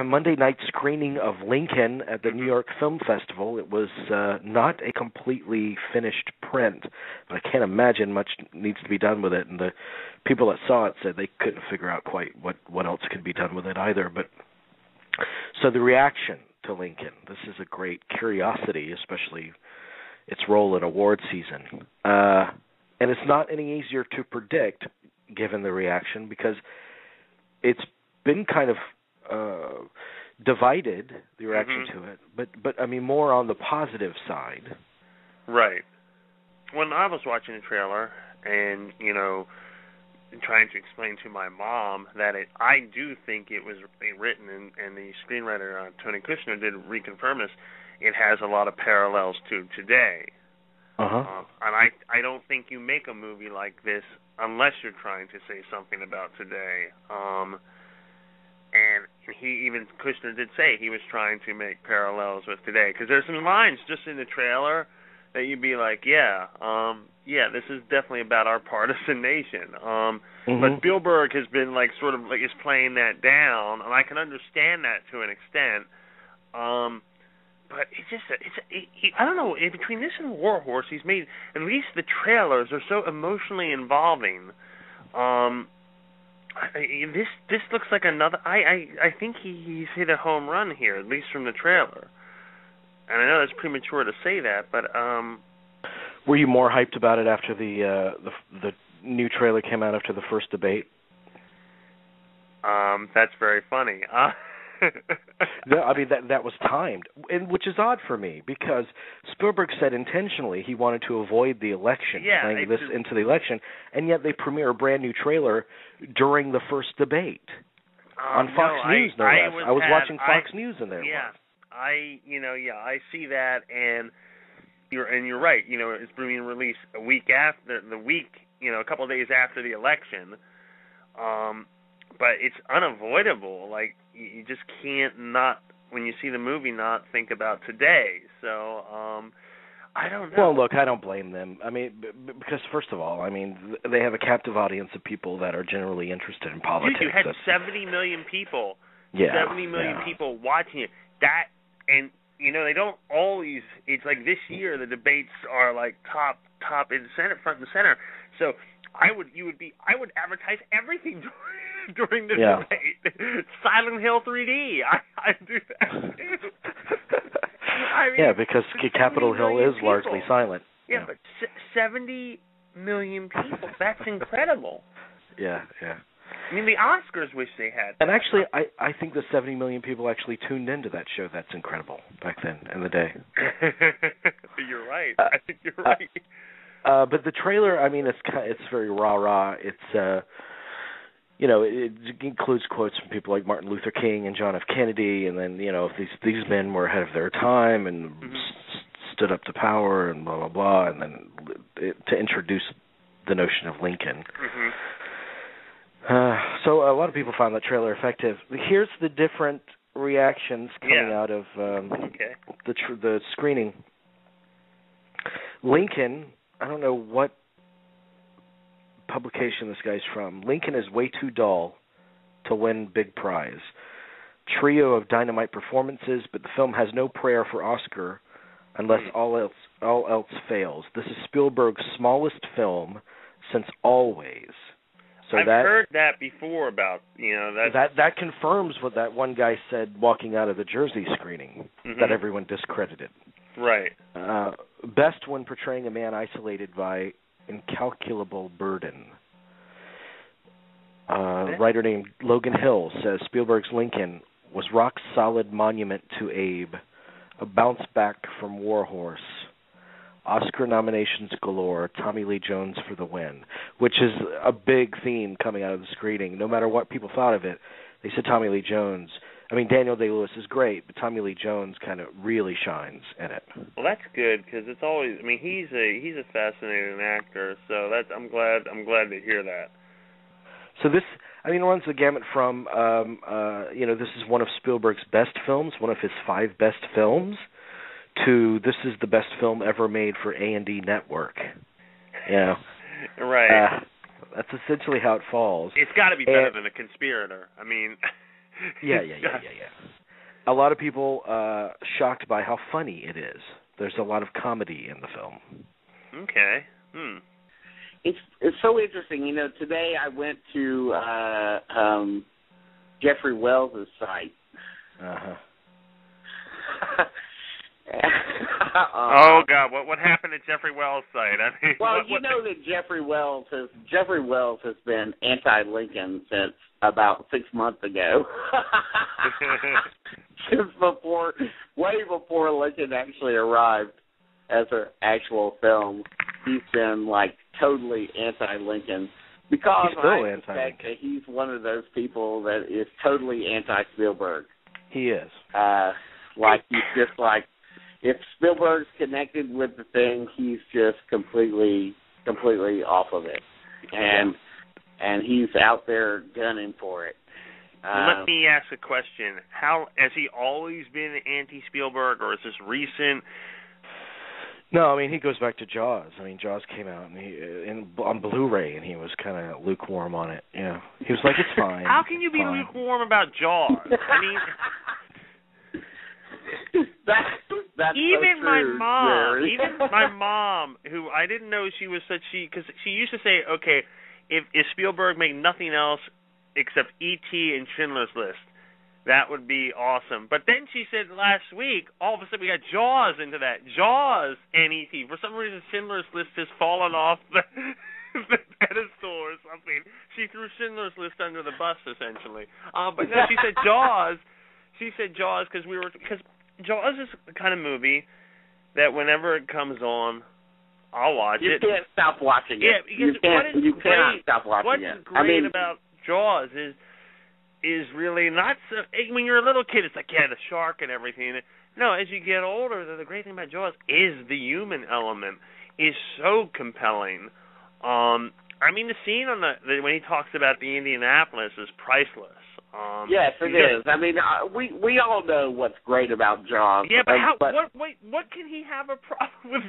Monday night screening of Lincoln at the New York Film Festival. It was not a completely finished print, but I can't imagine much needs to be done with it. And the people that saw it said they couldn't figure out quite what else could be done with it either. But so the reaction to Lincoln, this is a great curiosity, especially its role in award season. And it's not any easier to predict, given the reaction, because it's been kind of divided, the reaction to it, but I mean more on the positive side. Right. When I was watching the trailer and, trying to explain to my mom that I do think it was written, and the screenwriter, Tony Kushner, did reconfirm this, it has a lot of parallels to today. And I don't think you make a movie like this unless you're trying to say something about today. And Kushner did say he was trying to make parallels with today, because there's some lines just in the trailer that you'd be like, this is definitely about our partisan nation. But Spielberg has been is playing that down, and I can understand that to an extent. But I don't know, between this and War Horse, he's made, at least the trailers are so emotionally involving. This looks like another, I think he's hit a home run here, at least from the trailer. And I know it's premature to say that, but were you more hyped about it after the new trailer came out after the first debate? That's very funny. No, I mean that was timed, and which is odd for me, because Spielberg said intentionally he wanted to avoid the election, playing this into the election, and yet they premiere a brand new trailer during the first debate on Fox News. No less. I was watching Fox News in there. Yeah, I see that, and you're right. It's being released a week after a couple of days after the election. But it's unavoidable. Like, you just can't not, when you see the movie, not think about today. So, I don't know. Well, look, I don't blame them. I mean, because first of all, they have a captive audience of people that are generally interested in politics. You had 70 million people. Yeah. 70 million people watching it. That, and, they don't always, it's like this year the debates are like top in the center, front and center. So, I would advertise everything during the debate. Silent Hill 3D. I do that too. Because Capitol Hill is largely silent. Yeah, but 70 million people. That's incredible. Yeah. I mean, the Oscars wish they had. And actually, I think the 70 million people actually tuned into that show. That's incredible back then in the day. You're right. I think you're right. But the trailer, it's very rah-rah. It's, it includes quotes from people like Martin Luther King and John F. Kennedy, and then, these men were ahead of their time and stood up to power and blah, blah, blah, and then to introduce the notion of Lincoln. So a lot of people found that trailer effective. Here's the different reactions coming out of the screening. Lincoln, I don't know what publication this guy's from. Lincoln is way too dull to win big prize. Trio of dynamite performances, but the film has no prayer for Oscar unless all else fails. This is Spielberg's smallest film since Always. So I've heard that before about, that confirms what that one guy said walking out of the Jersey screening that everyone discredited. Right. Best when portraying a man isolated by incalculable burden. Writer named Logan Hill says Spielberg's Lincoln was rock-solid monument to Abe, a bounce back from War Horse, Oscar nominations galore, Tommy Lee Jones for the win, which is a big theme coming out of the screening. No matter what people thought of it, they said Tommy Lee Jones. Daniel Day-Lewis is great, but Tommy Lee Jones kind of really shines in it. Well, that's good, because it's always, he's a fascinating actor, so I'm glad to hear that. So this, runs the gamut from, this is one of Spielberg's best films, one of his 5 best films, to this is the best film ever made for A&E Network. Right. That's essentially how it falls. It's got to be better than A Conspirator. Yeah. a lot of people shocked by how funny it is. There's a lot of comedy in the film. Okay. It's so interesting. You know, today I went to Jeffrey Wells' site. Uh-huh. Oh God! What happened at Jeffrey Wells' site? I mean, well, you know that Jeffrey Wells has been anti-Lincoln since about 6 months ago. Way before Lincoln actually arrived as an actual film, he's been like totally anti-Lincoln because I suspect that he's one of those people that is totally anti-Spielberg. He is. Like he's just like, if Spielberg's connected with the thing, he's just completely off of it, and he's out there gunning for it. Let me ask a question: How has he always been anti-Spielberg, or is this recent? No, I mean he goes back to Jaws. I mean Jaws came out on Blu-ray, and he was kind of lukewarm on it. Yeah, he was like, "It's fine." How can you be lukewarm about Jaws? I mean. That's even so my true, mom, Jerry. even my mom, who I didn't know she was such because she used to say, okay, if Spielberg made nothing else except E.T. and Schindler's List, that would be awesome. But then she said last week, all of a sudden we got Jaws into that, Jaws and E.T. For some reason, Schindler's List has fallen off the pedestal or something. She threw Schindler's List under the bus essentially. But no, she said Jaws. She said Jaws because Jaws is the kind of movie that whenever it comes on, I'll watch it. You can't stop watching it. Yeah, because you cannot stop watching it. What's great about Jaws is really not so. When you're a little kid, it's like, yeah, the shark and everything. No, as you get older, the great thing about Jaws is the human element is so compelling. I mean, the scene on when he talks about the Indianapolis is priceless. Yes, it is. I mean, we all know what's great about Jaws. Yeah, but what can he have a problem with?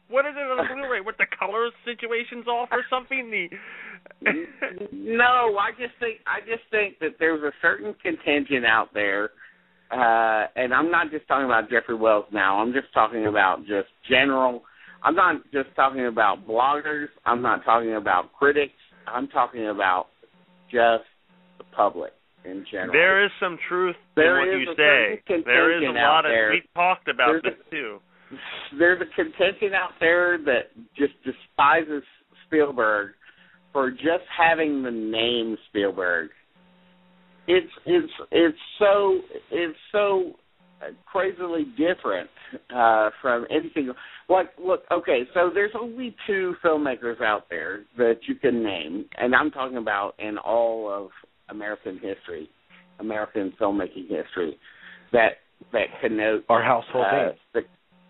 What is it on the Blu-ray? What the color situation's off or something? No, I just think that there's a certain contingent out there, and I'm not just talking about Jeffrey Wells now. I'm just talking about just general. I'm not just talking about bloggers. I'm not talking about critics. I'm talking about just the public in general. There is some truth in what you say. There is a lot of. We talked about this too. There's a contingent out there that just despises Spielberg for just having the name Spielberg. It's so crazily different from anything. Look, okay, so there's only 2 filmmakers out there that you can name, and I'm talking about in all of American history, American filmmaking history, that connote our household names.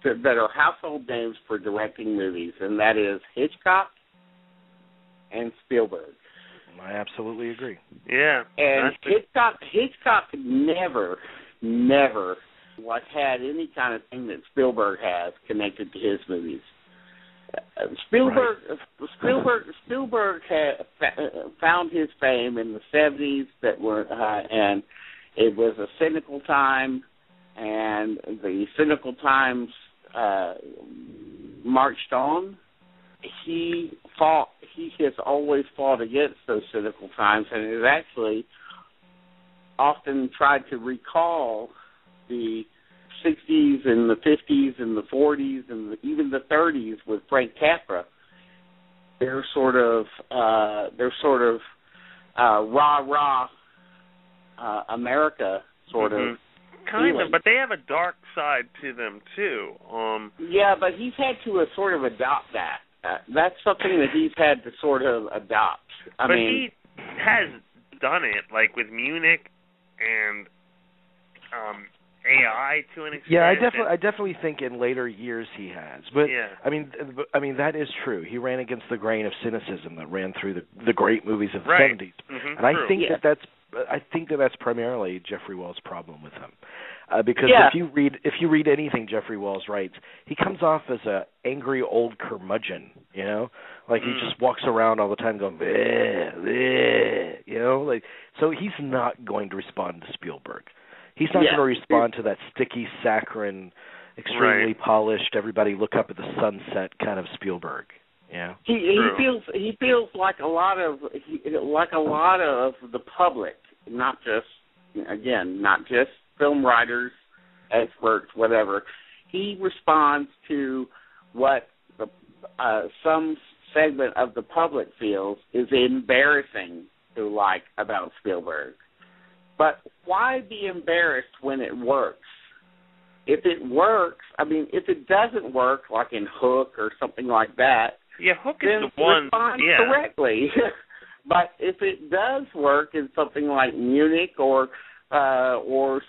That are household names for directing movies, and that is Hitchcock and Spielberg. I absolutely agree. Yeah. And Hitchcock never had any kind of thing that Spielberg has connected to his movies. Spielberg had found his fame in the 70s and it was a cynical time, and the cynical times marched on. He has always fought against those cynical times, and has actually often tried to recall the 60s and the 50s and the 40s and even the 30s with Frank Capra. They're sort of rah-rah America sort of. Kind feeling. of, but they have a dark side to them too. Yeah, but he's had to sort of adopt that. That's something that he's had to sort of adopt. But he has done it, like with Munich and AI to an extent. Yeah, I definitely think in later years he has. But yeah. I mean that is true. He ran against the grain of cynicism that ran through the great movies of the 70s. Mm-hmm, and I true. think that's primarily Jeffrey Wells' problem with him. Because if you read anything Jeffrey Wells writes, he comes off as a angry old curmudgeon, you know? Like he just walks around all the time going, bleh, bleh, you know? Like, so he's not going to respond to Spielberg. He's not going to respond to that sticky, saccharine, extremely polished, everybody look up at the sunset kind of Spielberg. Yeah. He feels like a lot of the public, not just film writers, experts, whatever. He responds to what some segment of the public feels is embarrassing to like about Spielberg. But why be embarrassed when it works? If it works, if it doesn't work, like in Hook or something like that, Hook then is the one. Respond correctly. But if it does work in something like Munich or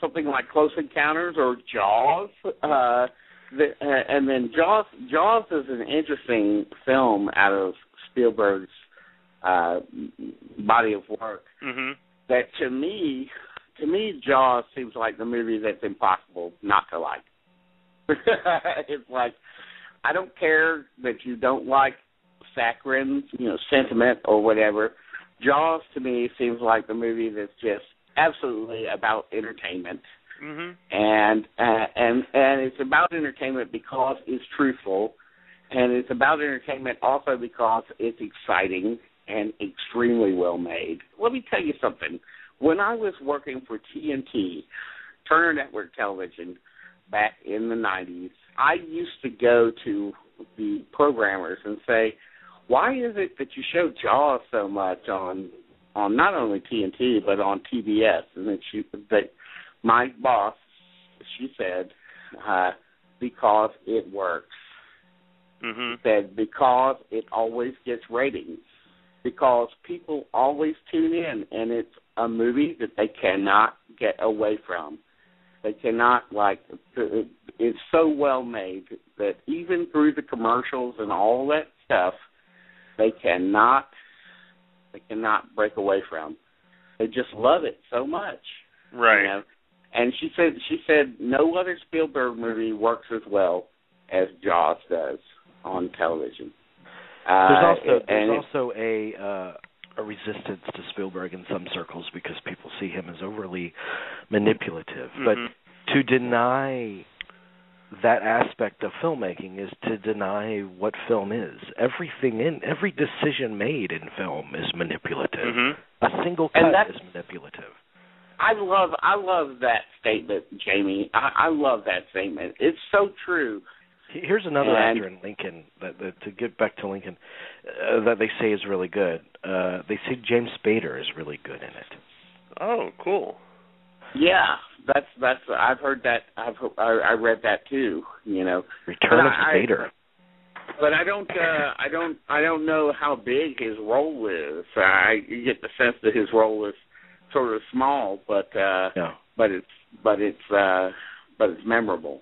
something like Close Encounters or Jaws, and then Jaws is an interesting film out of Spielberg's body of work. Mm-hmm. That to me, Jaws seems like the movie that's impossible not to like. It's like, I don't care that you don't like saccharine, sentiment or whatever. Jaws to me seems like the movie that's just absolutely about entertainment. Mm-hmm. And it's about entertainment because it's truthful, and it's about entertainment also because it's exciting and extremely well made. Let me tell you something. When I was working for TNT, Turner Network Television, back in the 90s, I used to go to the programmers and say, why is it that you show Jaws so much on not only TNT but on TBS? And then my boss, she said, because it works. Mm-hmm. She said, because it always gets ratings. Because people always tune in, and it's a movie that they cannot get away from. They cannot, it's so well made that even through the commercials and all that stuff, they cannot break away from. They just love it so much. Right. And she said no other Spielberg movie works as well as Jaws does on television. There's also a resistance to Spielberg in some circles because people see him as overly manipulative. Mm-hmm. But to deny that aspect of filmmaking is to deny what film is. Every decision made in film is manipulative. Mm-hmm. A single cut is manipulative. I love that statement, Jamie. I love that statement. It's so true. Here's another actor in Lincoln, to get back to Lincoln, that they say is really good. They say James Spader is really good in it. Oh, cool. Yeah, that's I've heard that. I read that too. Return of Spader. But I don't know how big his role is. I get the sense that his role is sort of small, but it's memorable.